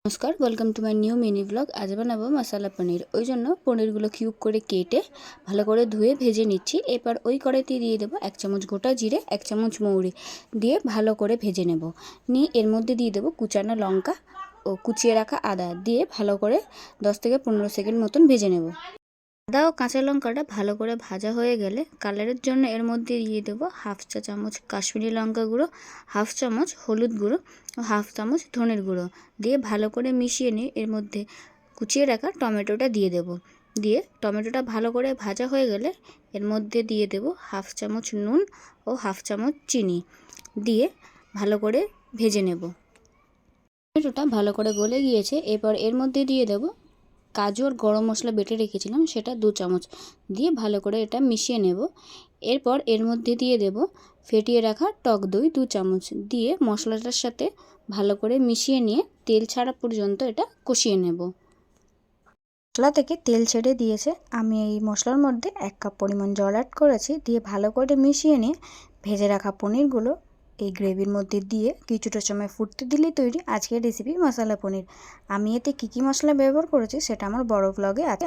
নমস্কার, welcome to my new mini blog. আজ বানাবো মশলা পনির। ওই জন্য পনিরগুলো কিউব করে কেটে ভালো করে ধুয়ে ভেজে নিচ্ছি। এরপর ওই কড়াইতে দিয়ে দেবো 1 চামচ গোটা জিরে, 1 চামচ মৌরি দিয়ে ভালো করে ভেজে নেব। নিয়ে এর মধ্যে দিয়ে দেবো কুচানো লঙ্কা ও কুচিয়ে রাখা আদা দিয়ে ভালো করে 10 থেকে 15 সেকেন্ড মতন ভেজে নেব। আদা ও কাঁচা লঙ্কাটা ভালো করে ভাজা হয়ে গেলে কালারের জন্য এর মধ্যে দিয়ে দেবো 1/2 চা চামচ কাশ্মীরি লঙ্কা গুঁড়ো, 1/2 চামচ হলুদ গুঁড়ো ও 1/2 চামচ ধনের গুঁড়ো দিয়ে ভালো করে মিশিয়ে নিয়ে এর মধ্যে কুচিয়ে রাখা টমেটোটা দিয়ে দেব। দিয়ে টমেটোটা ভালো করে ভাজা হয়ে গেলে এর মধ্যে দিয়ে দেব 1/2 চামচ নুন ও 1/2 চামচ চিনি দিয়ে ভালো করে ভেজে নেব। টমেটোটা ভালো করে গলে গিয়েছে। এরপর এর মধ্যে দিয়ে দেব কাজু আর গরম মশলা বেটে রেখেছিলাম, সেটা 2 চামচ দিয়ে ভালো করে এটা মিশিয়ে নেব। এরপর এর মধ্যে দিয়ে দেব ফেটিয়ে রাখা টক দই 2 চামচ দিয়ে মশলাটার সাথে ভালো করে মিশিয়ে নিয়ে তেল ছাড়া পর্যন্ত এটা কষিয়ে নেব। মশলা থেকে তেল ছেড়ে দিয়েছে। আমি এই মশলার মধ্যে 1 কাপ পরিমাণ জল অ্যাড করেছি। দিয়ে ভালো করে মিশিয়ে নিয়ে ভেজে রাখা পনিরগুলো এই গ্রেভির মধ্যে দিয়ে কিছুটা সময় ফুটতে দিলেই তৈরি আজকের রেসিপি মশলা পনির। আমি এতে কী কী মশলা ব্যবহার করেছি সেটা আমার বড় ব্লগে আছে।